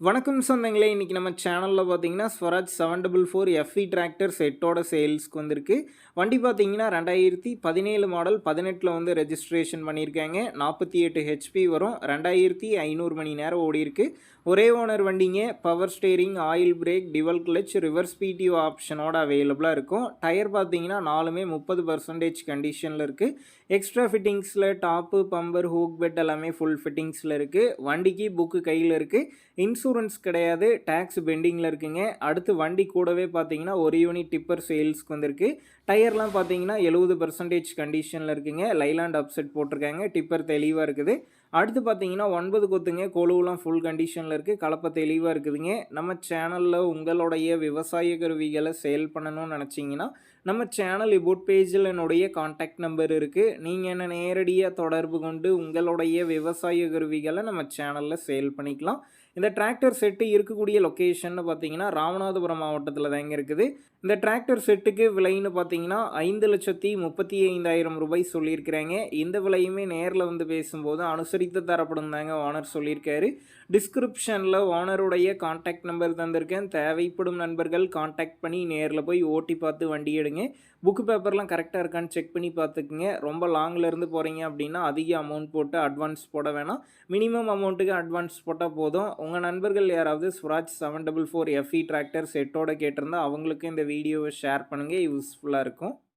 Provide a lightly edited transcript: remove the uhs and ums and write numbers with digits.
வணக்கம் சொந்தங்களே! இன்னைக்கு நம்ம சேனல்ல பார்த்தீங்கன்னா, ஸ்வராஜ் 744 எஃப்இ டிராக்டர் செட்டோட சேல்ஸ்க்கு வந்திருக்கு. வண்டி பார்த்தீங்கன்னா 2017 மாடல் 18ல வந்து ரெஜிஸ்ட்ரேஷன் பண்ணியிருக்காங்க. 48 ஹெச்பி வரும். 2500 மணி நேரம் ஓடியிருக்கு. ஒரே ஓனர் வண்டிங்க. Power steering, oil brake, dual clutch, reverse PTO ஆப்ஷனோட அவைலபிளா இருக்கும். டயர் பார்த்தீங்கன்னா 4மே 30% கண்டிஷன்ல இருக்கு. எக்ஸ்ட்ரா ஃபிட்டிங்ஸ்ல டாப்பு, பம்பர், ஹூக் பெட் எல்லாமே ஃபுல் ஃபிட்டிங்ஸ்ல இருக்கு. வண்டிக்கு புக்கு கையில இருக்கு. இன்சூரன்ஸ் கிடையாது. டாக்ஸ் பெண்டிங்கில இருக்குங்க. அடுத்து வண்டி கூடவே பார்த்தீங்கன்னா, ஒரு யூனிட் டிப்பர் சேல்ஸ்க்கு வந்திருக்கு. டயர்லாம் பார்த்தீங்கன்னா 70% கண்டிஷனில் இருக்குங்க. லைலாண்ட் அப்செட் போட்டிருக்காங்க. டிப்பர் தெளிவாக இருக்குது. அடுத்து பார்த்தீங்கன்னா 9 கொத்துங்க. கொலுவெலாம் ஃபுல் கண்டிஷனில் இருக்குது. கலப்பை தெளிவாக இருக்குதுங்க. நம்ம சேனலில் உங்களுடைய விவசாய கருவிகளை சேல் பண்ணணும்னு நினச்சிங்கன்னா, நம்ம சேனல் இபோட் பேஜில் என்னுடைய கான்டாக்ட் நம்பர் இருக்குது. நீங்கள் என்ன நேரடியாக தொடர்பு கொண்டு உங்களுடைய விவசாய கருவிகளை நம்ம சேனலில் சேல் பண்ணிக்கலாம். இந்த டிராக்டர் செட்டு இருக்கக்கூடிய லொக்கேஷன்னு பார்த்தீங்கன்னா, ராமநாதபுரம் மாவட்டத்தில் தாங்க இருக்குது. இந்த டிராக்டர் செட்டுக்கு விலைன்னு பார்த்தீங்கன்னா, ரூ. 5,35,000 சொல்லியிருக்கிறாங்க. இந்த விலையுமே நேரில் வந்து பேசும்போது அனுசரித்து தரப்படும் தாங்க ஓனர் சொல்லியிருக்காரு. டிஸ்கிரிப்ஷனில் ஓனருடைய கான்டாக்ட் நம்பர் தந்திருக்கேன். தேவைப்படும் நண்பர்கள் கான்டாக்ட் பண்ணி நேரில் போய் ஓட்டி பார்த்து வண்டி எடுங்க. புக்கு பேப்பர்லாம் கரெக்டாக இருக்கான்னு செக் பண்ணி பார்த்துக்குங்க. ரொம்ப லாங்கிலேருந்து போகிறீங்க அப்படின்னா அதிக அமௌண்ட் போட்டு அட்வான்ஸ் போட வேணாம். மினிமம் அமௌண்ட்டுக்கு அட்வான்ஸ் போட்டால் போதும். உங்கள் நண்பர்கள் யாராவது ஸ்வராஜ் 744 எஃப்இ டிராக்டர் செட்டோட கேட்டிருந்தா அவங்களுக்கு இந்த வீடியோவை ஷேர் பண்ணுங்கள். யூஸ்ஃபுல்லாக இருக்கும்.